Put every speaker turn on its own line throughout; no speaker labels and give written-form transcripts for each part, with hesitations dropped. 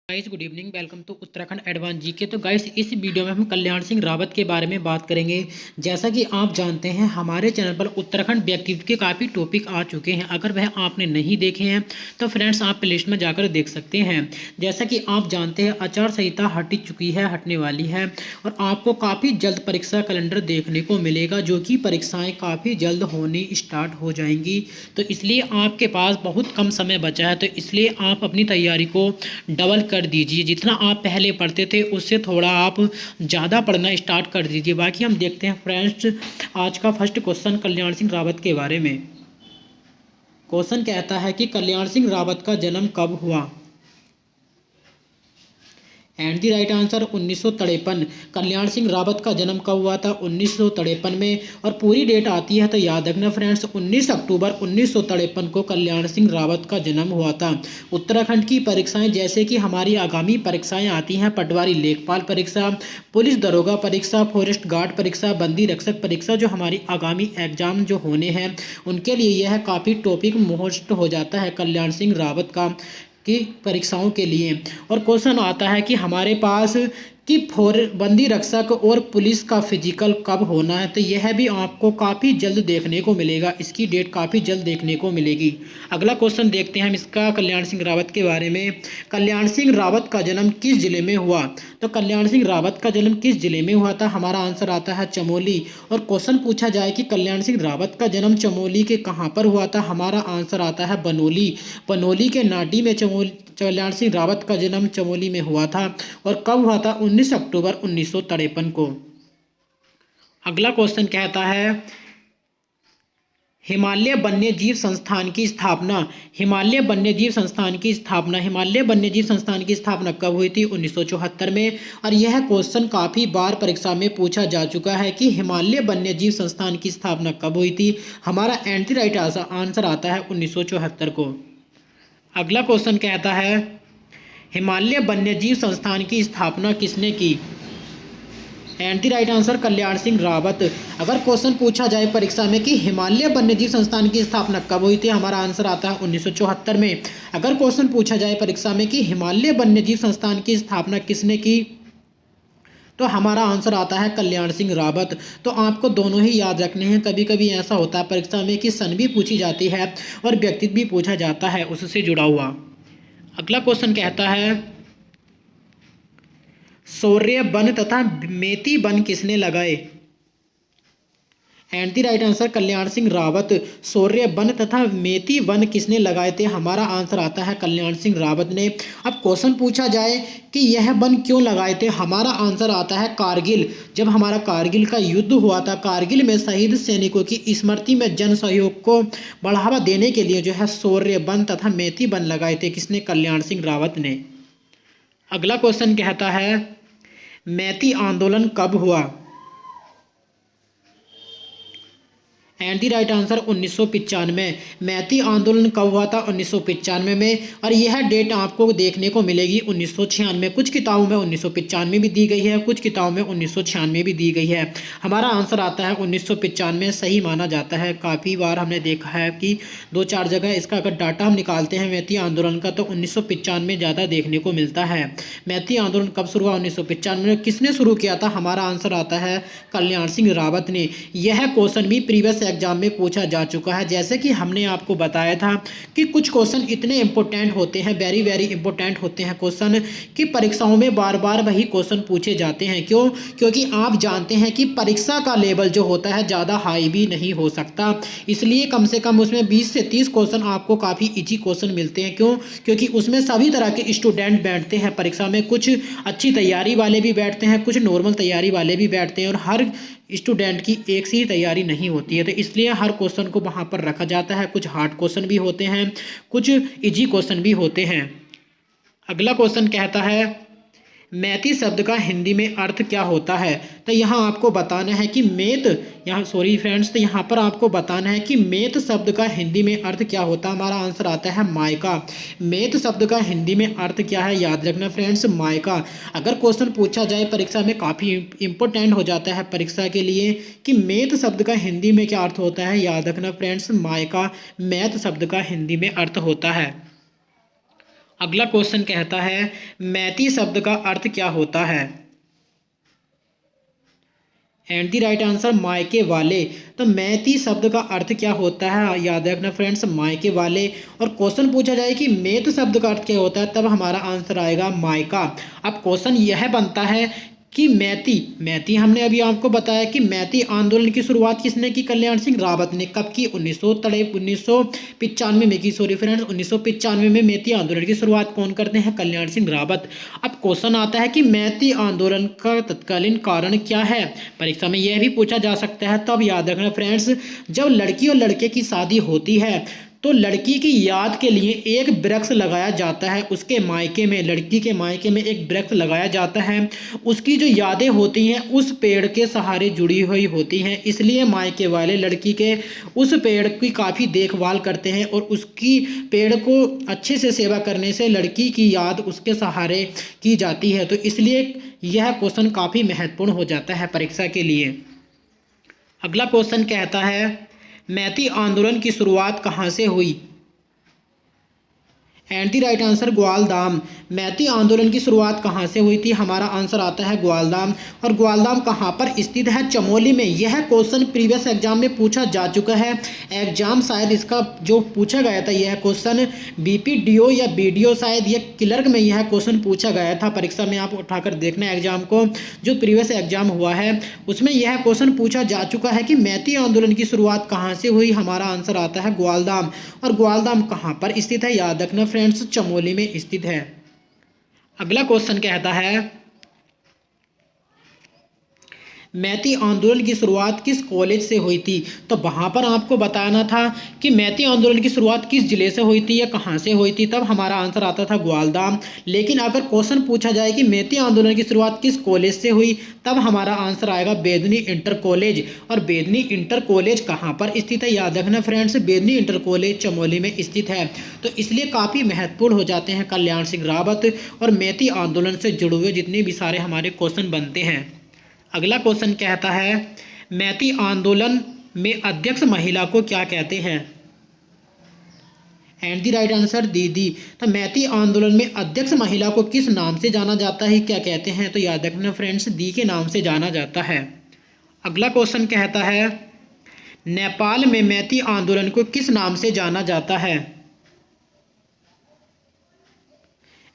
Guys good evening, welcome to Uttarakhand advance GK. तो guys इस video में हम कल्याण सिंह रावत के बारे में बात करेंगे। जैसा कि आप जानते हैं हमारे चैनल पर उत्तराखंड व्यक्तित्व के काफ़ी टॉपिक आ चुके हैं। अगर वह आपने नहीं देखे हैं तो फ्रेंड्स आप प्लेलिस्ट में जाकर देख सकते हैं। जैसा कि आप जानते हैं आचार संहिता हट चुकी है, हटने वाली है और आपको काफ़ी जल्द परीक्षा कैलेंडर देखने को मिलेगा, जो कि परीक्षाएँ काफ़ी जल्द होनी स्टार्ट हो जाएंगी। तो इसलिए आपके पास बहुत कम समय बचा है, तो इसलिए आप अपनी तैयारी को डबल कर दीजिए। जितना आप पहले पढ़ते थे उससे थोड़ा आप ज़्यादा पढ़ना स्टार्ट कर दीजिए। बाकी हम देखते हैं फ्रेंड्स आज का फर्स्ट क्वेश्चन कल्याण सिंह रावत के बारे में। क्वेश्चन कहता है कि कल्याण सिंह रावत का जन्म कब हुआ। And the right answer 1953। Kalyan Singh Rawat का जन्म कब हुआ था? 1953 में। और पूरी डेट आती है तो याद रखना फ्रेंड्स 19 अक्टूबर 1953 को कल्याण सिंह रावत का जन्म हुआ था। उत्तराखंड की परीक्षाएं जैसे कि हमारी आगामी परीक्षाएं आती हैं पटवारी लेखपाल परीक्षा, पुलिस दरोगा परीक्षा, फॉरेस्ट गार्ड परीक्षा, बंदी रक्षक परीक्षा, जो हमारी आगामी एग्जाम जो होने हैं उनके लिए यह काफ़ी टॉपिक मोस्ट हो जाता है कल्याण सिंह रावत का की परीक्षाओं के लिए। और क्वेश्चन आता है कि हमारे पास कि बंदी रक्षक और पुलिस का फिजिकल कब होना है, तो यह भी आपको काफ़ी जल्द देखने को मिलेगा। इसकी डेट काफ़ी जल्द देखने को मिलेगी। अगला क्वेश्चन देखते हैं हम इसका कल्याण सिंह रावत के बारे में। कल्याण सिंह रावत का जन्म किस जिले में हुआ? तो कल्याण सिंह रावत का जन्म किस जिले में हुआ था? हमारा आंसर आता है चमोली। और क्वेश्चन पूछा जाए कि कल्याण सिंह रावत का जन्म चमोली के कहाँ पर हुआ था? हमारा आंसर आता है बनोली। बनोली के नाडी में कल्याण सिंह रावत का जन्म चमोली में हुआ था। और कब हुआ था? 19 अक्टूबर 1953 को। अगला क्वेश्चन कहता है हिमालय वन्यजीव संस्थान की स्थापना। हिमालय वन्यजीव संस्थान की स्थापना हिमालय वन्यजीव संस्थान की स्थापना कब हुई थी? 1974 में। और यह क्वेश्चन काफ़ी बार परीक्षा में पूछा जा चुका है कि हिमालय वन्यजीव संस्थान की स्थापना कब हुई थी। हमारा एंटी राइट आंसर आता है 1974 को। अगला क्वेश्चन कहता है हिमालय वन्यजीव संस्थान की स्थापना किसने की? Anti right answer Kalyan Singh Rawat. अगर क्वेश्चन पूछा जाए परीक्षा में कि हिमालय वन्यजीव संस्थान की स्थापना कब हुई थी, हमारा आंसर आता है 1974 में। अगर क्वेश्चन पूछा जाए परीक्षा में कि हिमालय वन्यजीव संस्थान की स्थापना किसने की, तो हमारा आंसर आता है कल्याण सिंह रावत। तो आपको दोनों ही याद रखने हैं। कभी कभी ऐसा होता है परीक्षा में कि सन भी पूछी जाती है और व्यक्तित्व भी पूछा जाता है उससे जुड़ा हुआ। अगला क्वेश्चन कहता है शौर्य वन तथा मेती वन किसने लगाए? And the right answer Kalyan Singh Rawat. Shaurya one तथा मेती वन किसने लगाए थे? हमारा आंसर आता है कल्याण सिंह रावत ने। अब क्वेश्चन पूछा जाए कि यह वन क्यों लगाए थे, हमारा आंसर आता है कारगिल। जब हमारा कारगिल का युद्ध हुआ था, कारगिल में शहीद सैनिकों की स्मृति में जन सहयोग को बढ़ावा देने के लिए जो है शौर्य वन तथा मेती वन लगाए थे। किसने? कल्याण सिंह रावत ने। अगला क्वेश्चन कहता है मैती आंदोलन कब हुआ? And the right answer 1995। Maiti आंदोलन कब हुआ था? 1995 में। और यह डेट आपको देखने को मिलेगी 1996। कुछ किताबों में 1995 भी दी गई है, कुछ किताबों में 1996 भी दी गई है। हमारा आंसर आता है 1995 सही माना जाता है। काफ़ी बार हमने देखा है कि 2-4 जगह इसका अगर डाटा हम निकालते हैं मैती आंदोलन का, तो 1995 ज़्यादा देखने को मिलता है। मैती आंदोलन कब शुरू हुआ? 1995 में। किसने शुरू किया था? हमारा आंसर आता है कल्याण सिंह रावत ने। यह क्वेश्चन भी प्रीवियस एग्जाम में पूछा जा चुका है। जैसे कि हमने आपको बताया था कि कुछ क्वेश्चन इतने इंपॉर्टेंट होते हैं, वेरी वेरी इंपॉर्टेंट होते हैं क्वेश्चन, कि परीक्षाओं में बार बार वही क्वेश्चन पूछे जाते हैं। क्यों? क्योंकि आप जानते हैं कि परीक्षा का लेवल जो होता है ज़्यादा हाई भी नहीं हो सकता, इसलिए कम से कम उसमें 20 से 30 क्वेश्चन आपको काफ़ी ईजी क्वेश्चन मिलते हैं। क्यों? क्योंकि उसमें सभी तरह के स्टूडेंट बैठते हैं परीक्षा में। कुछ अच्छी तैयारी वाले भी बैठते हैं, कुछ नॉर्मल तैयारी वाले भी बैठते हैं, और हर स्टूडेंट की एक सी तैयारी नहीं होती है। तो इसलिए हर क्वेश्चन को वहाँ पर रखा जाता है। कुछ हार्ड क्वेश्चन भी होते हैं, कुछ इजी क्वेश्चन भी होते हैं। अगला क्वेश्चन कहता है मैती शब्द का हिंदी में अर्थ क्या होता है? तो यहाँ आपको बताना है कि तो यहाँ पर आपको बताना है कि मेत शब्द का हिंदी में अर्थ क्या होता है। हमारा आंसर आता है मायका। मेत शब्द का हिंदी में अर्थ क्या है? याद रखना फ्रेंड्स, मायका। अगर क्वेश्चन पूछा जाए परीक्षा में, काफ़ी इंपॉर्टेंट हो जाता है परीक्षा के लिए कि मेत शब्द का हिंदी में क्या अर्थ होता है। याद रखना फ्रेंड्स, मायका मैथ शब्द का हिंदी में अर्थ होता है। अगला क्वेश्चन कहता है मैती शब्द का अर्थ क्या होता है। एंड द राइट आंसर मायके वाले। तो मैती शब्द का अर्थ क्या होता है, याद रखना फ्रेंड्स, मायके वाले। और क्वेश्चन पूछा जाए कि मैत शब्द का अर्थ क्या होता है, तब हमारा आंसर आएगा मायका। अब क्वेश्चन यह बनता है कि मैती हमने अभी आपको बताया कि मैती आंदोलन की शुरुआत किसने की, कल्याण सिंह रावत ने। कब की, 1995 में की, सॉरी फ्रेंड्स, 1995 में मैती आंदोलन की शुरुआत कौन करते हैं, कल्याण सिंह रावत। अब क्वेश्चन आता है कि मैती आंदोलन का तत्कालीन कारण क्या है, परीक्षा में यह भी पूछा जा सकता है। तब याद रखना फ्रेंड्स, जब लड़की और लड़के की शादी होती है तो लड़की की याद के लिए एक वृक्ष लगाया जाता है, उसके मायके में, लड़की के मायके में एक वृक्ष लगाया जाता है। उसकी जो यादें होती हैं उस पेड़ के सहारे जुड़ी हुई होती हैं, इसलिए मायके वाले लड़की के उस पेड़ की काफ़ी देखभाल करते हैं और उसकी पेड़ को अच्छे से सेवा करने से लड़की की याद उसके सहारे की जाती है। तो इसलिए यह क्वेश्चन काफ़ी महत्वपूर्ण हो जाता है परीक्षा के लिए। अगला क्वेश्चन कहता है मैती आंदोलन की शुरुआत कहाँ से हुई। And the right answer Gwaldam. Maiti आंदोलन की शुरुआत कहाँ से हुई थी, हमारा आंसर आता है ग्वालदाम। और ग्वालदाम कहाँ पर स्थित है, चमोली में। यह क्वेश्चन प्रीवियस एग्जाम में पूछा जा चुका है। एग्जाम शायद इसका जो पूछा गया था यह क्वेश्चन बीपीडीओ या बीडीओ, शायद यह क्लर्क में यह क्वेश्चन पूछा गया था। परीक्षा में आप उठाकर देखना एग्जाम को, जो प्रीवियस एग्जाम हुआ है उसमें यह क्वेश्चन पूछा जा चुका है कि मैती आंदोलन की शुरुआत कहाँ से हुई, हमारा आंसर आता है ग्वालदाम। और ग्वालदाम कहाँ पर स्थित है, याद रखना फ्रेंड्स, चमोली में स्थित है। अगला क्वेश्चन कहता है मैती आंदोलन की शुरुआत किस कॉलेज से हुई थी। तो वहाँ पर आपको बताना था कि मैती आंदोलन की शुरुआत किस जिले से हुई थी या कहाँ से हुई थी, तब हमारा आंसर आता था ग्वालदाम। लेकिन अगर क्वेश्चन पूछा जाए कि मैती आंदोलन की शुरुआत किस कॉलेज से हुई, तब हमारा आंसर आएगा बेदनी इंटर कॉलेज। और बेदनी इंटर कॉलेज कहाँ पर स्थित है, याद रखना friends, Bedni inter college Chamoli में स्थित है। तो इसलिए काफ़ी महत्वपूर्ण हो जाते हैं कल्याण सिंह रावत और मैती आंदोलन से जुड़े हुए जितने भी सारे हमारे क्वेश्चन बनते हैं। अगला क्वेश्चन कहता है मैती आंदोलन में अध्यक्ष महिला को क्या कहते हैं। एंड द राइट आंसर दीदी। तो मैती आंदोलन में अध्यक्ष महिला को किस नाम से जाना जाता है, क्या कहते हैं, तो याद रखना फ्रेंड्स, दी के नाम से जाना जाता है। अगला क्वेश्चन कहता है नेपाल में मैती आंदोलन को किस नाम से जाना जाता है।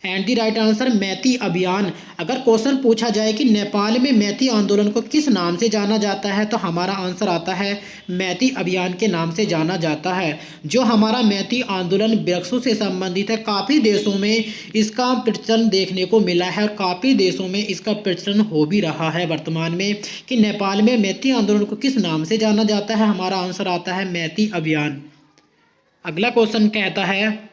And the right answer Maiti अभियान। अगर क्वेश्चन पूछा जाए कि नेपाल में मैती आंदोलन को किस नाम से जाना जाता है, तो हमारा आंसर आता है मैती अभियान के नाम से जाना जाता है। जो हमारा मैती आंदोलन वृक्षों से संबंधित है, काफ़ी देशों में इसका प्रचलन देखने को मिला है और काफ़ी देशों में इसका प्रचलन हो भी रहा है वर्तमान में कि नेपाल में मैती आंदोलन को किस नाम से जाना जाता है, हमारा आंसर आता है मैती अभियान। अगला क्वेश्चन कहता है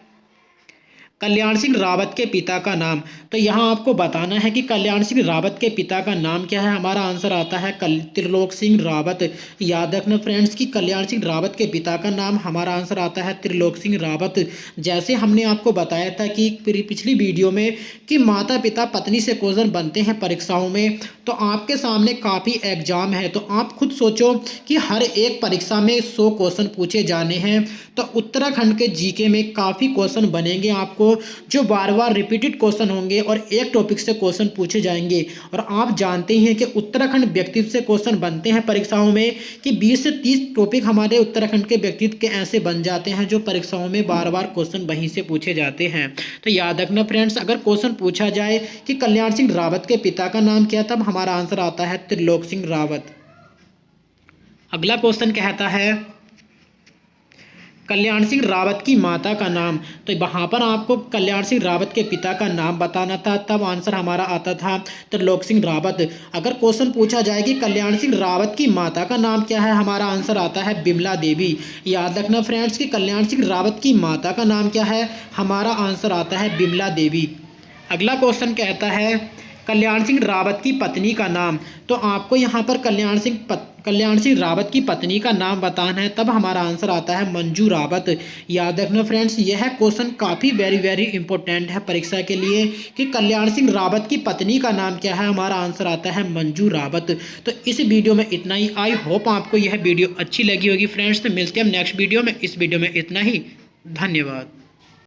कल्याण सिंह रावत के पिता का नाम। तो यहाँ आपको बताना है कि कल्याण सिंह रावत के पिता का नाम क्या है, हमारा आंसर आता है त्रिलोक सिंह रावत। याद रखना फ्रेंड्स कि कल्याण सिंह रावत के पिता का नाम, हमारा आंसर आता है त्रिलोक सिंह रावत। जैसे हमने आपको बताया था कि पिछली वीडियो में कि माता पिता पत्नी से क्वेश्चन बनते हैं परीक्षाओं में, तो आपके सामने काफ़ी एग्जाम है, तो आप खुद सोचो कि हर एक परीक्षा में 100 क्वेश्चन पूछे जाने हैं, तो उत्तराखंड के जीके में काफ़ी क्वेश्चन बनेंगे आपको, जो बार बार रिपीटेड क्वेश्चन होंगे और एक टॉपिक से क्वेश्चन पूछे जाएंगे। और आप जानते हैं कि उत्तराखंड व्यक्तित्व से क्वेश्चन बनते हैं परीक्षाओं में कि 20 से 30 टॉपिक हमारे उत्तराखंड के व्यक्तित्व के ऐसे बन जाते हैं जो परीक्षाओं में बार बार क्वेश्चन वहीं से पूछे जाते हैं। तो याद रखना फ्रेंड्स, अगर क्वेश्चन पूछा जाए कि कल्याण सिंह रावत के पिता का नाम क्या, तब हमारा आंसर आता है त्रिलोक सिंह रावत। अगला क्वेश्चन कहता है कल्याण सिंह रावत की माता का नाम। तो वहाँ पर आपको कल्याण सिंह रावत के पिता का नाम बताना था, तब आंसर हमारा आता था त्रिलोक सिंह रावत। अगर क्वेश्चन पूछा जाए कि कल्याण सिंह रावत की माता का नाम क्या है, हमारा आंसर आता है बिमला देवी। याद रखना फ्रेंड्स कि कल्याण सिंह रावत की माता का नाम क्या है, हमारा आंसर आता है बिमला देवी। अगला क्वेश्चन कहता है कल्याण सिंह रावत की पत्नी का नाम। तो आपको यहाँ पर कल्याण सिंह रावत की पत्नी का नाम बताना है, तब हमारा आंसर आता है मंजू रावत। याद रखना फ्रेंड्स, यह क्वेश्चन काफ़ी वेरी इंपॉर्टेंट है परीक्षा के लिए कि कल्याण सिंह रावत की पत्नी का नाम क्या है, हमारा आंसर आता है मंजू रावत। तो इस वीडियो में इतना ही। आई होप आपको यह वीडियो अच्छी लगी होगी फ्रेंड्स। तो मिलते हैं हम नेक्स्ट वीडियो में। इस वीडियो में इतना ही। धन्यवाद।